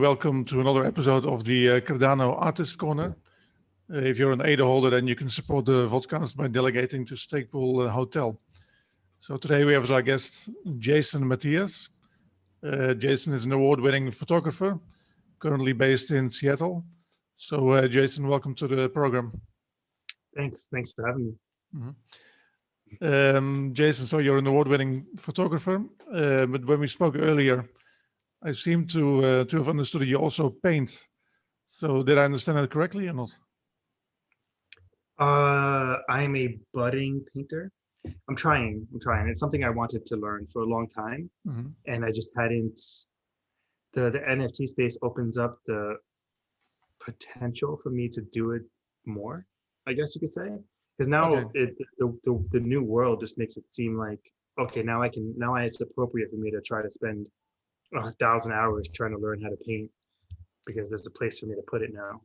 welcome to another episode of the Cardano Artist Corner. If you're an ADA holder, then you can support the vodcast by delegating to Stakepool Hotel. So today we have as our guest Jason Matias. Jason is an award-winning photographer, currently based in Seattle. So Jason, welcome to the program. Thanks for having me. Jason, so you're an award-winning photographer, but when we spoke earlier, I seem to have understood that you also paint. So did I understand that correctly or not? I'm a budding painter. I'm trying. It's something I wanted to learn for a long time, and I just hadn't. The NFT space opens up the potential for me to do it more, I guess you could say. Because now the new world just makes it seem like, okay, now it's appropriate for me to try to spend 1,000 hours trying to learn how to paint, because there's a place for me to put it now.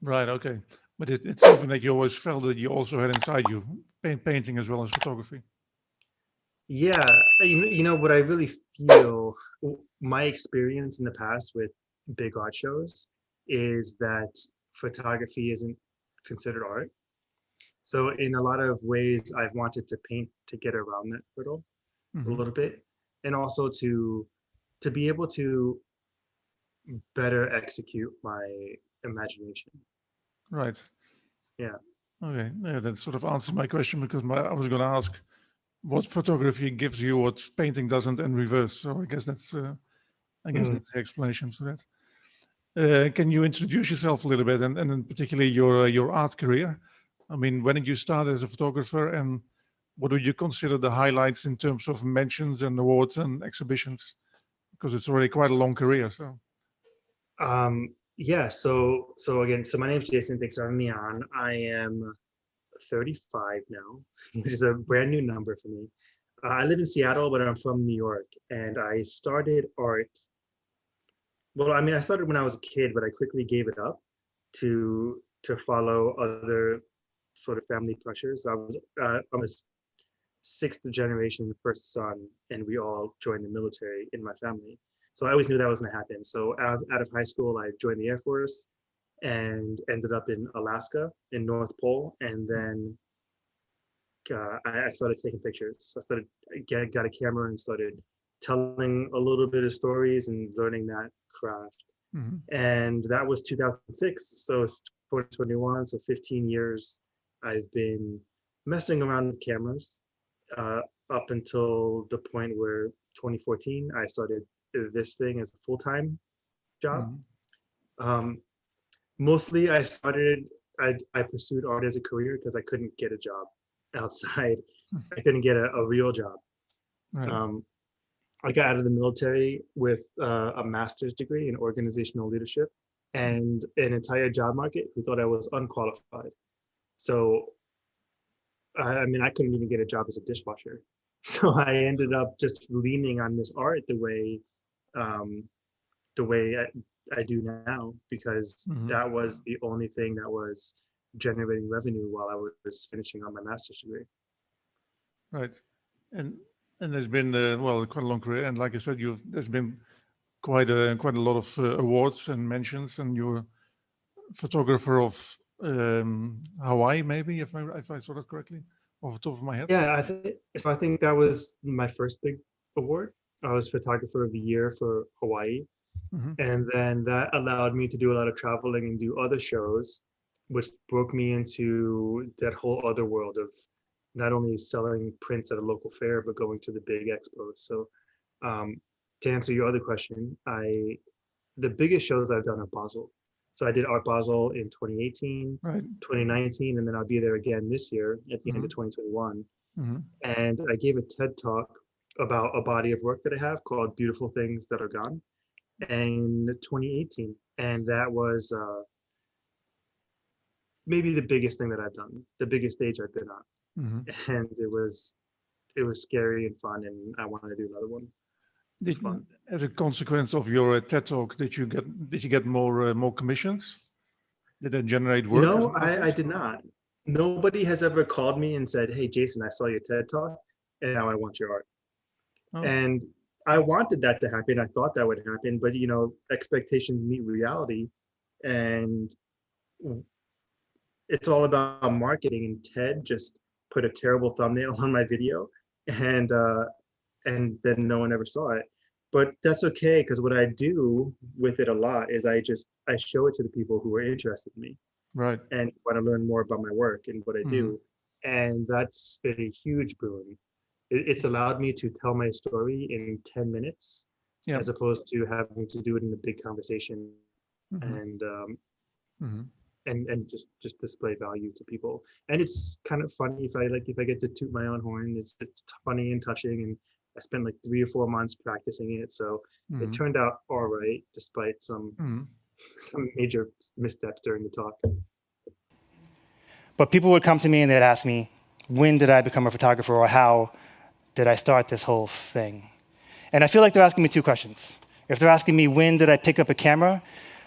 Right. Okay. But it's something that you always felt that you also had inside you, painting as well as photography. Yeah. You know what I really feel, my experience in the past with big art shows is that photography isn't considered art. So in a lot of ways, I've wanted to paint to get around that hurdle a little bit, and also to be able to better execute my imagination. Right. Yeah. Okay. Yeah, that sort of answers my question, because I was going to ask what photography gives you what painting doesn't, and reverse. So I guess that's the explanation for that. Can you introduce yourself a little bit, and in particularly your art career? I mean, when did you start as a photographer, and what would you consider the highlights in terms of mentions and awards and exhibitions? Because it's already quite a long career. So yeah, so my name is Jason. Thanks for having me on. I am 35 now, which is a brand new number for me. I live in Seattle, but I'm from New York, and I started art. Well, I mean, I started when I was a kid, but I quickly gave it up to follow other sort of family pressures. I'm a sixth generation first son, and we all joined the military in my family. So I always knew that was going to happen. So out of high school, I joined the Air Force and ended up in Alaska, in North Pole. And then I started taking pictures. I got a camera and started telling a little bit of stories and learning that craft. And that was 2006. So it's 2021. So 15 years I've been messing around with cameras up until the point where 2014, I started this thing as a full-time job. Mostly I pursued art as a career because I couldn't get a job outside. I couldn't get a real job. Right. I got out of the military with a master's degree in organizational leadership and an entire job market who thought I was unqualified. So I mean, I couldn't even get a job as a dishwasher. So I ended up just leaning on this art the way I do now, because that was the only thing that was generating revenue while I was finishing on my master's degree. Right, and there's been quite a long career, and like I said, there's been quite a lot of awards and mentions, and you're a photographer of Hawaii, maybe, if I saw that correctly, off the top of my head. Yeah, I think that was my first big award. I was photographer of the year for Hawaii. And then that allowed me to do a lot of traveling and do other shows, which broke me into that whole other world of not only selling prints at a local fair, but going to the big expos. So to answer your other question, the biggest shows I've done are Basel. So I did Art Basel in 2018, 2019, and then I'll be there again this year at the end of 2021. And I gave a TED Talk about a body of work that I have called Beautiful Things That Are Gone in 2018. And that was maybe the biggest thing that I've done, the biggest stage I've been on. And it was scary and fun, and I wanted to do another one. As a consequence of your TED Talk, did you get more commissions? Did that generate work? No, I did not. Nobody has ever called me and said, "Hey, Jason, I saw your TED Talk, and now I want your art." Oh. And I wanted that to happen. I thought that would happen, but you know, expectations meet reality, and it's all about marketing. And Ted just put a terrible thumbnail on my video, and then no one ever saw it. But that's okay, because what I do with it a lot is I show it to the people who are interested in me Right. and want to learn more about my work and what I Mhm. do. And that's been a huge boon. It's allowed me to tell my story in 10 minutes, Yeah. as opposed to having to do it in a big conversation Mhm. and Mhm. just display value to people. And it's kind of funny if I get to toot my own horn. It's funny and touching, and I spent like 3 or 4 months practicing it, so it Mhm. turned out all right despite some Mhm. major missteps during the talk. But people would come to me and they'd ask me, when did I become a photographer, or how did I start this whole thing? And I feel like they're asking me two questions. If they're asking me when did I pick up a camera,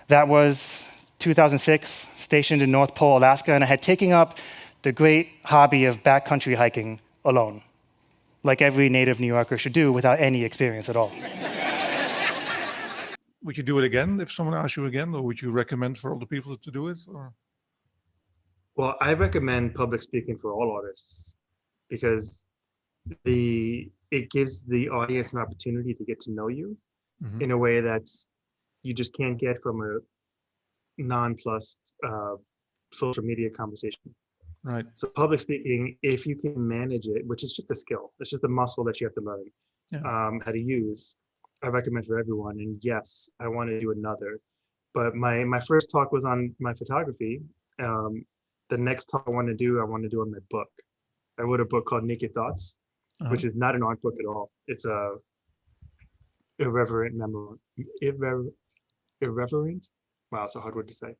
that was 2006, stationed in North Pole, Alaska, and I had taken up the great hobby of backcountry hiking alone, like every native New Yorker should do without any experience at all. Would you do it again if someone asked you again, or would you recommend for other people to do it? Or Well, I recommend public speaking for all artists, because it gives the audience an opportunity to get to know you Mhm. in a way that's you just can't get from a nonplussed social media conversation. Right. So public speaking, if you can manage it, which is just a skill, it's just a muscle that you have to learn Yeah. how to use. I recommend for everyone. And yes, I want to do another. But my first talk was on my photography. The next talk I want to do on my book. I wrote a book called Naked Thoughts, which is not an art book at all. It's a irreverent memoir. Irreverent? Wow, it's a hard word to say.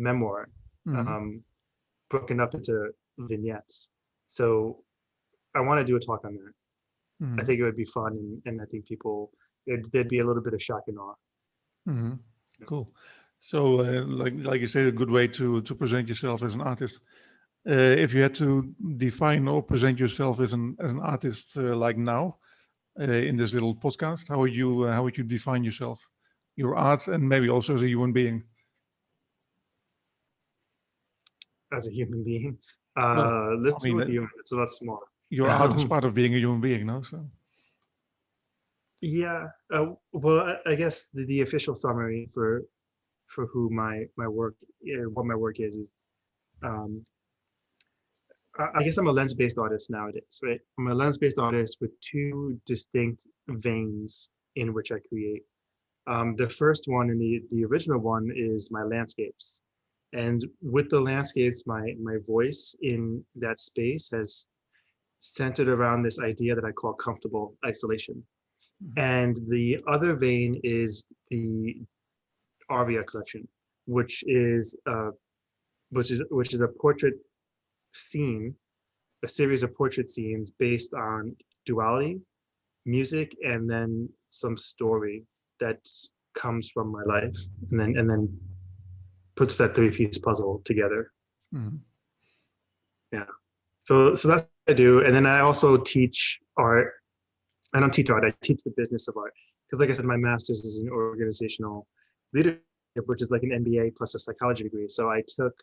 Memoir. Mhm. Broken up into vignettes. So I want to do a talk on that. I Mhm. think it would be fun, and I think there'd be a little bit of shock and awe. Mhm. Cool. So, like you say, a good way to present yourself as an artist. If you had to define or present yourself as an artist, like now, in this little podcast, how would you define yourself, your art, and maybe also as a human being? As a human being, Well, I let's go mean, with human. It's a lot smaller. your art is part of being a human being, no? So, Yeah. Well, I guess the official summary for who my work, what my work is um, I guess I'm a lens-based artist nowadays, right? I'm a lens-based artist with two distinct veins in which I create. The first one and the original one is my landscapes. And with the landscapes, my voice in that space has centered around this idea that I call comfortable isolation. And the other vein is the Aria collection, which is a portrait scene, a series of portrait scenes based on duality, music, and then some story that comes from my life, and then puts that three-piece puzzle together. mhm. Yeah. So that's what I do. And then I also teach art. I don't teach art, I teach the business of art. Because like I said, my master's is in organizational leadership, which is like an MBA plus a psychology degree. So I took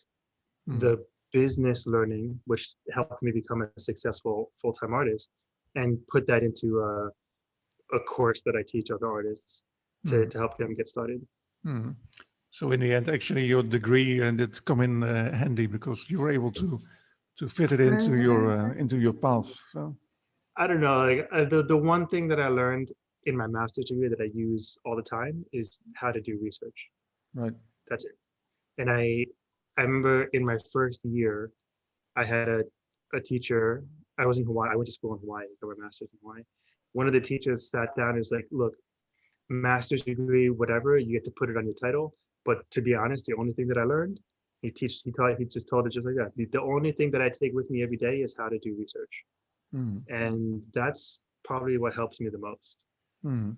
the business learning, which helped me become a successful full-time artist, and put that into a course that I teach other artists to help them get started. Mhm. So in the end, actually, your degree did come in handy because you were able to fit it into your path. So, I don't know, like the one thing that I learned in my master's degree that I use all the time is how to do research. right. That's it. And I remember in my first year, I had a teacher. I was in Hawaii. I went to school in Hawaii. I got my master's in Hawaii. One of the teachers sat down and was like, "Look, master's degree, whatever, you get to put it on your title. But to be honest, the only thing that I learned, he just told it just like that. The only thing that I take with me every day is how to do research, Mhm. and that's probably what helps me the most." Mhm.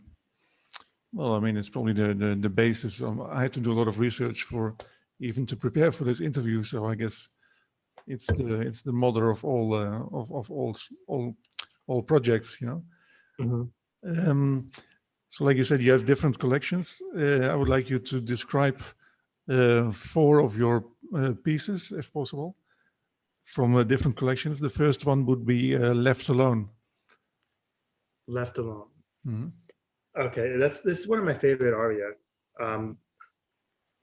Well, I mean, it's probably the basis. I had to do a lot of research for even to prepare for this interview. So I guess it's the mother of all all projects, you know. Mhm. Um, So like you said, you have different collections. I would like you to describe 4 of your pieces, if possible, from different collections. The first one would be Left Alone. Left Alone. Mm-hmm. Okay, this is one of my favorite aria.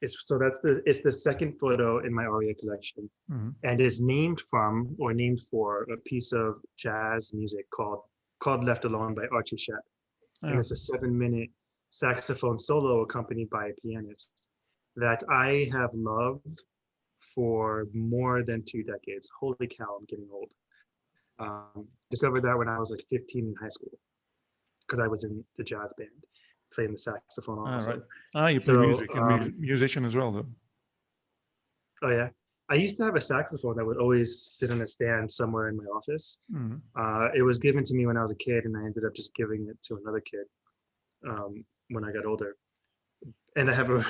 It's the second photo in my aria collection, and is named from or named for a piece of jazz music called Left Alone by Archie Shepp. And it's a 7-minute saxophone solo accompanied by a pianist that I have loved for more than 2 decades. Holy cow, I'm getting old. Discovered that when I was like 15 in high school, because I was in the jazz band, playing the saxophone also. Right. You play music, you're a musician as well, though. Oh yeah. I used to have a saxophone that would always sit on a stand somewhere in my office. It was given to me when I was a kid, and I ended up just giving it to another kid when I got older. And I have a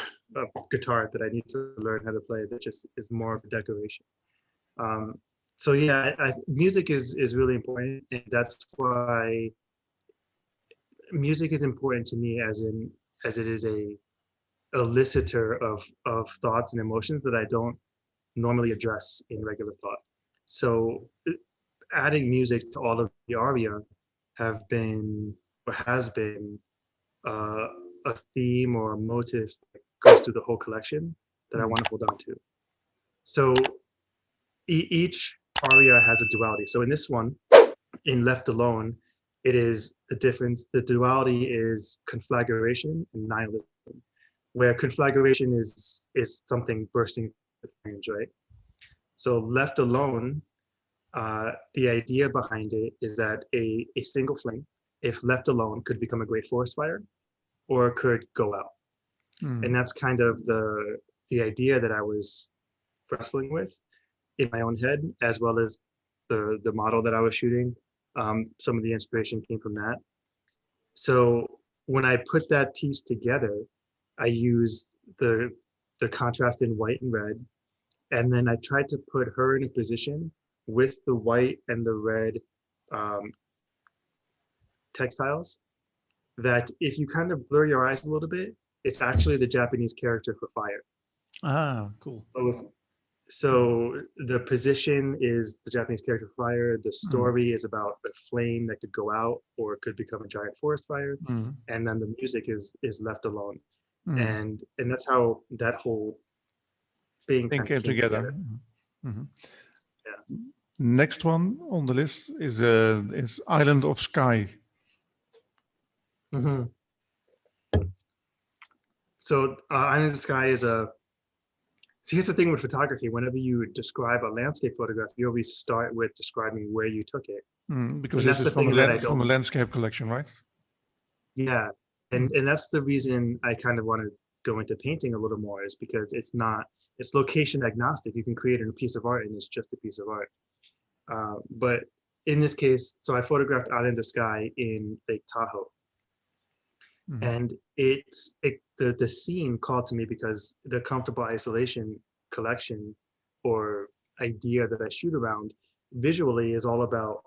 guitar that I need to learn how to play that just is more of a decoration. So yeah, music is really important, and that's why music is important to me as it is a elicitor of thoughts and emotions that I don't normally address in regular thought. So adding music to all of the aria has been a theme or a motive that goes through the whole collection that I want to hold on to. So each aria has a duality. So in this one, in Left Alone, it is a difference. The duality is conflagration and nihilism, where conflagration is something bursting the flames, right? So Left Alone, the idea behind it is that a single flame, if left alone, could become a great forest fire, or could go out. And that's kind of the idea that I was wrestling with in my own head, as well as the model that I was shooting. Some of the inspiration came from that. So when I put that piece together, I used the contrast in white and red, and then I tried to put her in a position with the white and the red textiles that if you kind of blur your eyes a little bit, it's actually the Japanese character for fire. Ah, cool. So the position is the Japanese character for fire. The story is about a flame that could go out or could become a giant forest fire. And then the music is Left Alone. And that's how that whole thing kind of came together. Yeah. Next one on the list is Island of Sky. So Island of Sky is see, here's the thing with photography. Whenever you describe a landscape photograph, you always start with describing where you took it. Because this is from a landscape collection, right? Yeah, and that's the reason I kind of want to go into painting a little more, is because it's location agnostic. You can create a piece of art and it's just a piece of art. But in this case, so I photographed Island of Sky in Lake Tahoe. And the scene called to me because the comfortable isolation collection or idea that I shoot around visually is all about,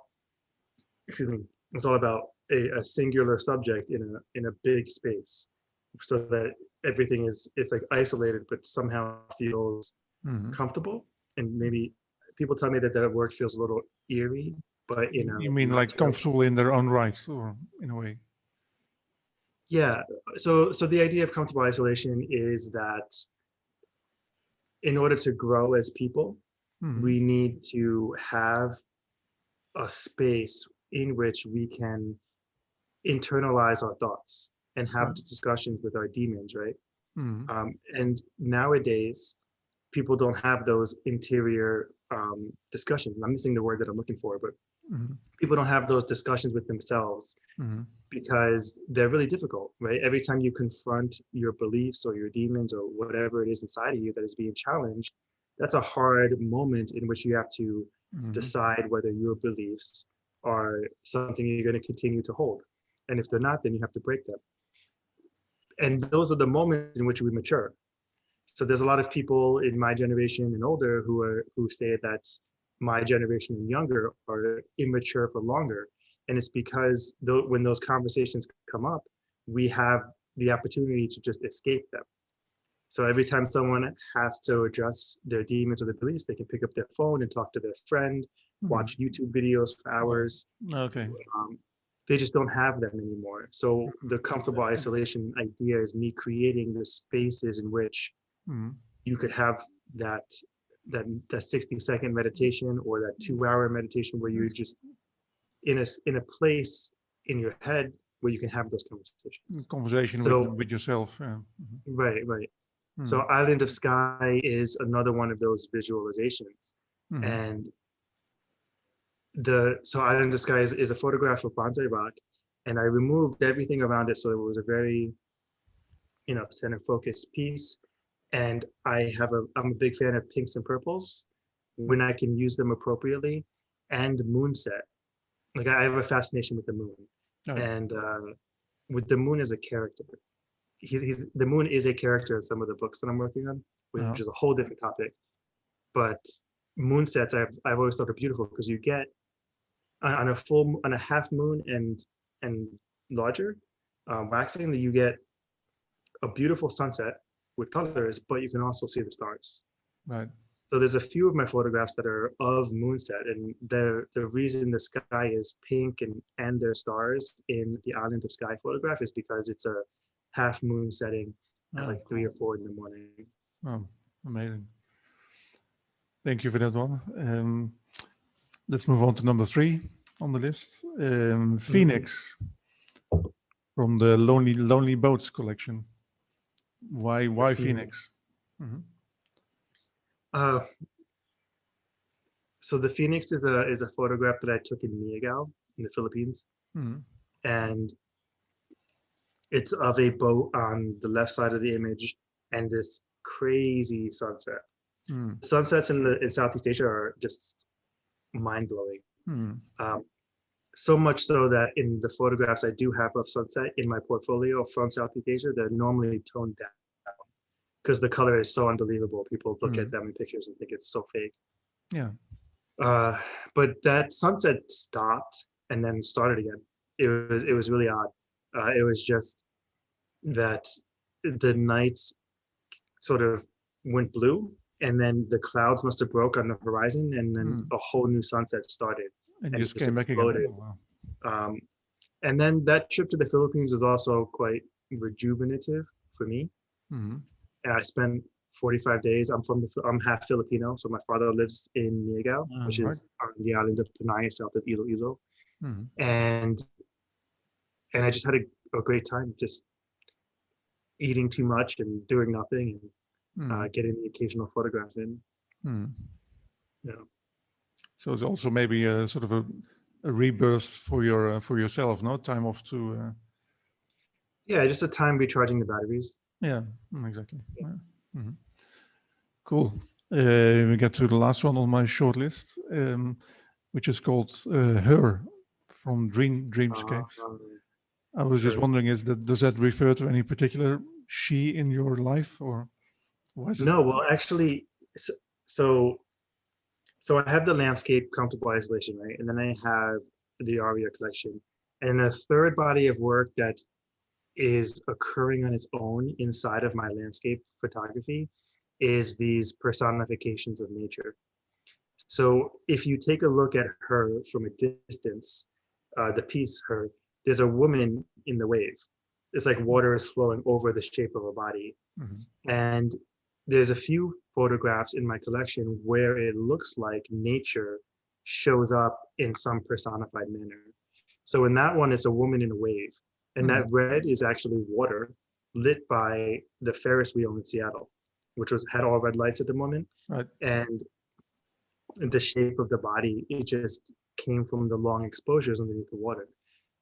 it's all about a singular subject in a big space, so that everything it's like isolated but somehow feels comfortable. And maybe people tell me that work feels a little eerie, but you mean like comfortable in their own right, or in a way? Yeah, so the idea of comfortable isolation is that in order to grow as people, we need to have a space in which we can internalize our thoughts and have discussions with our demons, right? And nowadays, people don't have those interior discussions. I'm missing the word that I'm looking for, but people don't have those discussions with themselves because they're really difficult, right? Every time you confront your beliefs or your demons or whatever it is inside of you that is being challenged, that's a hard moment in which you have to decide whether your beliefs are something you're going to continue to hold. And if they're not, then you have to break them. And those are the moments in which we mature. So there's a lot of people in my generation and older who say that my generation and younger are immature for longer. And it's because when those conversations come up, we have the opportunity to just escape them. So every time someone has to address their demons or their beliefs, they can pick up their phone and talk to their friend, watch YouTube videos for hours. Okay. They just don't have them anymore. So the comfortable isolation idea is me creating the spaces in which you could have that 60-second meditation or that 2-hour meditation where you're just in a place in your head where you can have those conversations. Conversation with yourself. Yeah. Right. So Island of Sky is another one of those visualizations. And so Island of Sky is a photograph of bonsai rock, and I removed everything around it so it was a very, center focused piece. And I'm a big fan of pinks and purples when I can use them appropriately, and moonset. Like I have a fascination with the moon, and with the moon as a character. The moon is a character in some of the books that I'm working on, which is a whole different topic. But moonsets, I've always thought are beautiful because you get on a half moon and larger waxing, that you get a beautiful sunset with colors, but you can also see the stars. Right. So there's a few of my photographs that are of moonset, and the reason the sky is pink and there's stars in the Island of Sky photograph is because it's a half moon setting at like 3 or 4 in the morning. Oh, amazing. Thank you for that one. Let's move on to number 3 on the list. Phoenix from the Lonely Boats collection. Why Phoenix? So the Phoenix is a photograph that I took in Miagao in the Philippines, and it's of a boat on the left side of the image and this crazy sunset. Sunsets in Southeast Asia are just mind-blowing. So much so that in the photographs I do have of sunset in my portfolio from Southeast Asia, they're normally toned down because the color is so unbelievable. People look at them in pictures and think it's so fake. Yeah. But that sunset stopped and then started again. It was really odd. It was just that the night sort of went blue, and then the clouds must have broke on the horizon, and then a whole new sunset started. And just came back again. Oh, wow. And then that trip to the Philippines was also quite rejuvenative for me. I spent 45 days. I'm half Filipino, so my father lives in Miagao, which is on the island of Panay, south of Iloilo. And I just had a great time, just eating too much and doing nothing, and getting the occasional photograph in. So it's also maybe a sort of a rebirth for yourself, no? Time off to. Yeah, just a time recharging the batteries. Yeah, exactly. Yeah. Cool. We get to the last one on my short list, which is called Her from Dreamscapes. I was just wondering, does that refer to any particular she in your life, or why is it? No, well, actually, so I have the landscape comfortable isolation, right? And then I have the Aria collection. And a third body of work that is occurring on its own inside of my landscape photography is these personifications of nature. So if you take a look at Her from a distance, the piece Her, there's a woman in the wave. It's like water is flowing over the shape of a body. And there's a few photographs in my collection where it looks like nature shows up in some personified manner. So in that one, it's a woman in a wave. And that red is actually water lit by the Ferris wheel in Seattle, which had all red lights at the moment. Right. And the shape of the body, it just came from the long exposures underneath the water.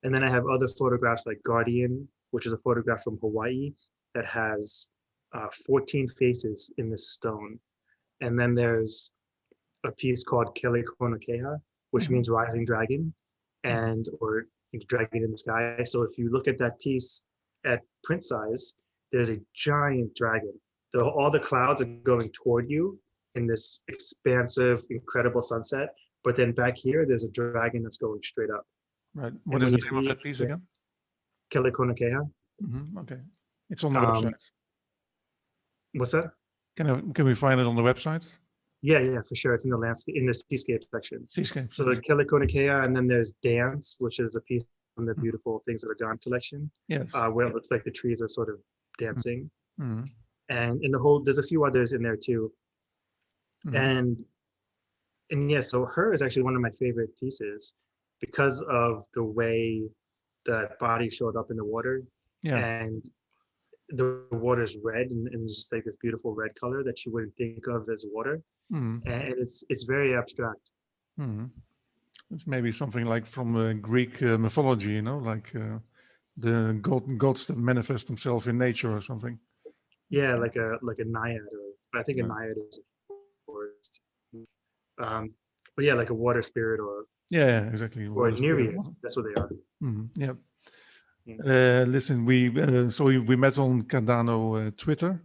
And then I have other photographs like Guardian, which is a photograph from Hawaii that has 14 faces in this stone. And then there's a piece called Kelikonakeha, which means rising dragon, or dragon in the sky. So if you look at that piece at print size, there's a giant dragon. All the clouds are going toward you in this expansive, incredible sunset. But then back here, there's a dragon that's going straight up. Right. What is the name of that piece again? Kelikonakeha. Okay, it's on the Um, website. What's that? Can we find it on the website? Yeah, for sure. It's in the landscape, in the seascape section. Seascape. So the Kelikonikeia, and then there's Dance, which is a piece from the Mhm. Beautiful Things That Are Gone collection, Yes. where it looks like the trees are sort of dancing. Mhm. And in the whole, there's a few others in there too. Mhm. And yeah, so her is actually one of my favorite pieces because of the way that body showed up in the water, Yeah. and the water's red, and it's just like this beautiful red color that you wouldn't think of as water. Mhm. And it's very abstract. Mhm. It's maybe something like from Greek mythology, like the gods that manifest themselves in nature or something. Yeah, like a naiad, or I think a Yeah. naiad is a forest. But yeah, like a water spirit Yeah, exactly. or a Water spirit. nereid. That's what they are. Yeah. Yeah. Listen, we met on Cardano Twitter,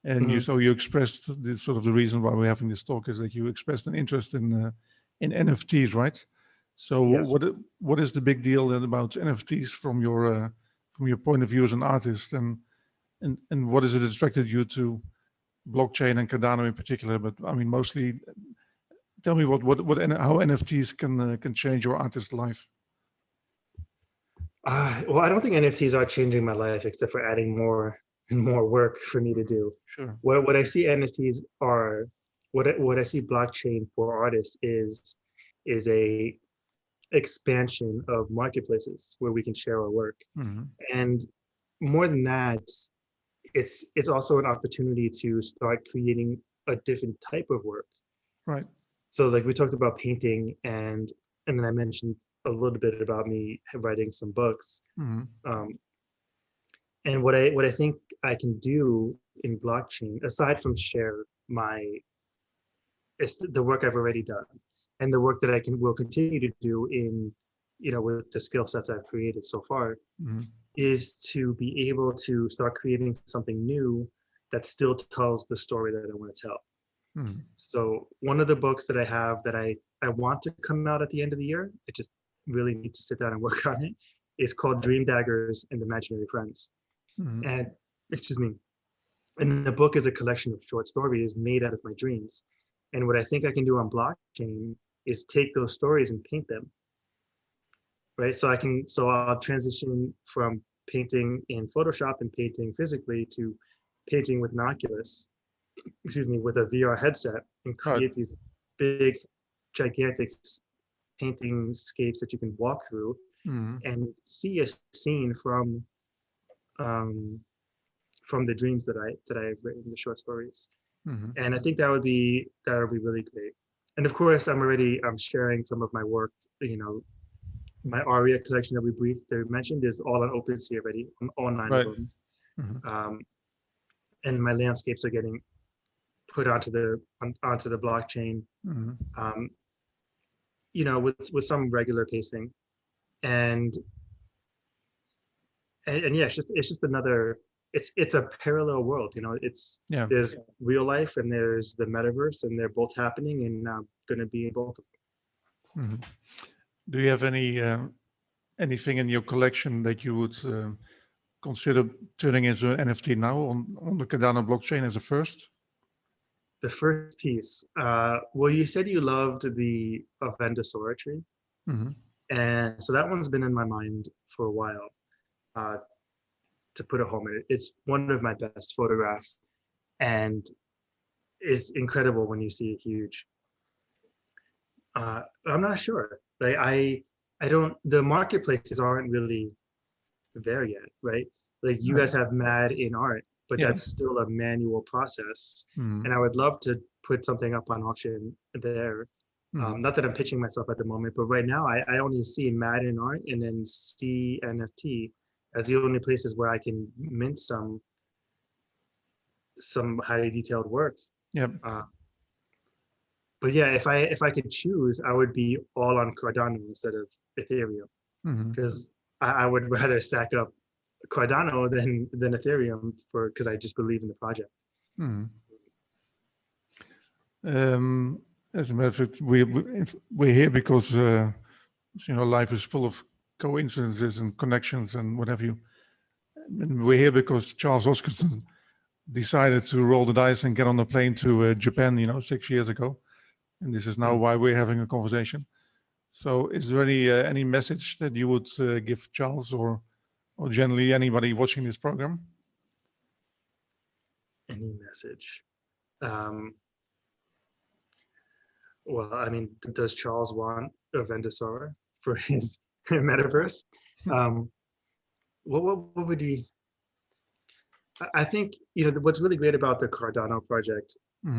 and you expressed this sort of the reason why we're having this talk is that you expressed an interest in NFTs, right? So Yes. what is the big deal then about NFTs from your point of view as an artist, and what is it attracted you to blockchain and Cardano in particular? But I mean, mostly, tell me how NFTs can change your artist's life. Well, I don't think NFTs are changing my life except for adding more and more work for me to do. Sure. What I see NFTs are, what I see blockchain for artists is a expansion of marketplaces where we can share our work. Mm-hmm. And more than that, it's also an opportunity to start creating a different type of work. Right. So like we talked about painting, and then I mentioned a little bit about me writing some books. Mm-hmm. And what I think I can do in blockchain, aside from share it's the work I've already done, and the work that I will continue to do in, with the skill sets I've created so far, Mm-hmm. is to be able to start creating something new that still tells the story that I want to tell. Mm-hmm. So one of the books that I have that I want to come out at the end of the year, I just really need to sit down and work on it, is called Dream Daggers and Imaginary Friends. Mm-hmm. And excuse me. And the book is a collection of short stories made out of my dreams. And what I think I can do on blockchain is take those stories and paint them. Right. So I'll transition from painting in Photoshop and painting physically to painting with an Oculus, with a VR headset, and create these big, gigantic painting scapes that you can walk through and see a scene from the dreams that I've written, the short stories. Mm-hmm. And I think that'll be really great. And of course, I'm sharing some of my work. My Aria collection that we mentioned is all on OpenSea already, all 9 of them. Mm-hmm. And my landscapes are getting put onto the blockchain. Mm-hmm. With some regular pacing, and yeah, it's just another. It's a parallel world. There's real life and there's the metaverse, and they're both happening, and I'm going to be in both of them. Mm-hmm. Do you have anything in your collection that you would consider turning into an NFT now on the Cardano blockchain as a first? The first piece. Well, you said you loved the Vendosaura tree, and so that one's been in my mind for a while. To put a home in it, it's one of my best photographs, and it's incredible when you see it huge. I'm not sure. Like I don't. The marketplaces aren't really there yet, right? Like you guys have MADinART, but that's still a manual process. And I would love to put something up on auction there. Not that I'm pitching myself at the moment, but right now I only see MADinART and then see NFT as the only places where I can mint some highly detailed work. Yep. But yeah, if I could choose, I would be all on Cardano instead of Ethereum, because I would rather stack up Cardano than Ethereum because I just believe in the project. As a matter of fact, we're here because life is full of coincidences and connections and what have you. And we're here because Charles Hoskinson decided to roll the dice and get on a plane to Japan, 6 years ago. And this is now why we're having a conversation. So is there any message that you would give Charles or generally anybody watching this program? Any message? Well, I mean, does Charles want a Vendor for his metaverse? What would he? I think what's really great about the Cardano project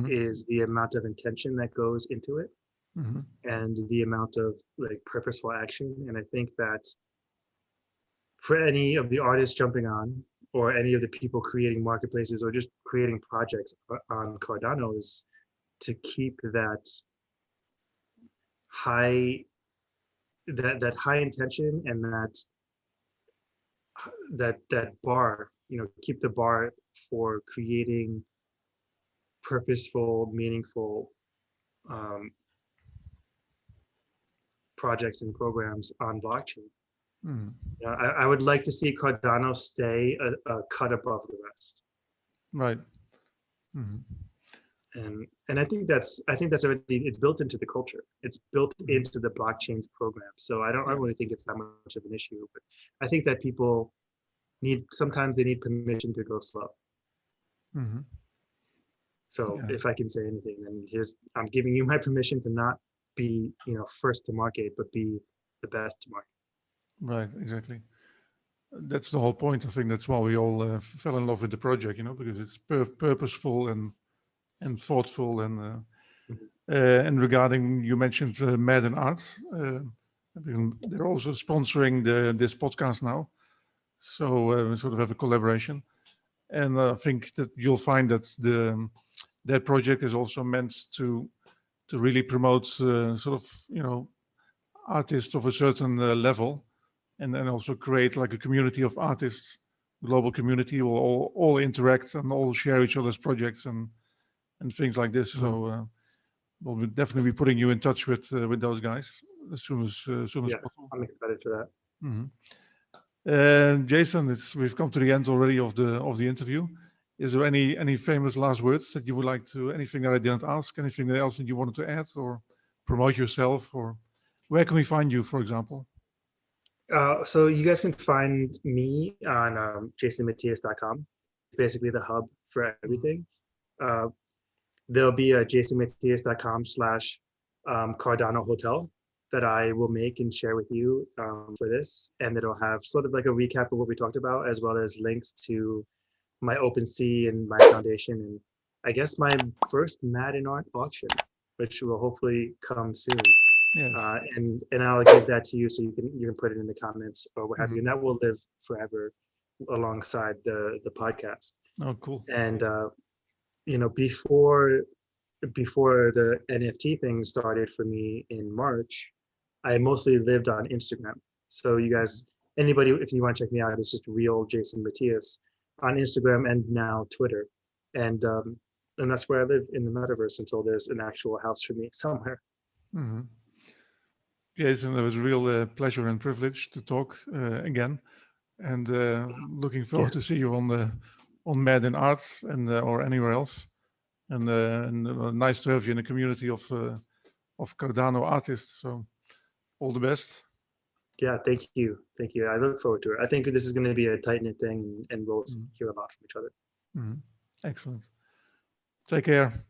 is the amount of intention that goes into it, and the amount of purposeful action. And I think that for any of the artists jumping on, or any of the people creating marketplaces, or just creating projects on Cardano, is to keep that high intention and that bar, keep the bar for creating purposeful, meaningful projects and programs on blockchain. I would like to see Cardano stay a cut above the rest. Right. And I think that's already, it's built into the culture. It's built into the blockchain's program. So I don't really think it's that much of an issue. But I think that people sometimes they need permission to go slow. So if I can say anything, then I'm giving you my permission to not be first to market, but be the best to market. Right, exactly. That's the whole point. I think that's why we all fell in love with the project, because it's purposeful and thoughtful. And regarding, you mentioned MADinART, they're also sponsoring this podcast now. So we sort of have a collaboration. And I think that you'll find that that project is also meant to really promote artists of a certain level, and then also create like a community of artists, global community will all interact and all share each other's projects and things like this. So we'll definitely be putting you in touch with those guys as soon as possible. I'm excited for that. Jason, we've come to the end already of the interview. Is there any famous last words that you would like to? Anything that I didn't ask? Anything else that you wanted to add or promote yourself? Or where can we find you, for example? So you guys can find me on jasonmatias.com. Basically the hub for everything. There'll be a jasonmatias.com/Cardano Hotel that I will make and share with you for this. And it'll have sort of like a recap of what we talked about, as well as links to my OpenSea and my foundation. And I guess my first MADinART auction, which will hopefully come soon. Yes. And I'll give that to you so you can put it in the comments or what have you. And that will live forever alongside the podcast. Oh, cool. And before the NFT thing started for me in March, I mostly lived on Instagram. So you guys, anybody, if you want to check me out, it's just real Jason Matias on Instagram and now Twitter. And that's where I live in the metaverse until there's an actual house for me somewhere. Jason, it was a real pleasure and privilege to talk again, and looking forward to see you on MADinART and or anywhere else. And nice to have you in the community of Cardano artists. So all the best. Yeah, thank you. I look forward to it. I think this is going to be a tight-knit thing, and we'll hear a lot from each other. Excellent. Take care.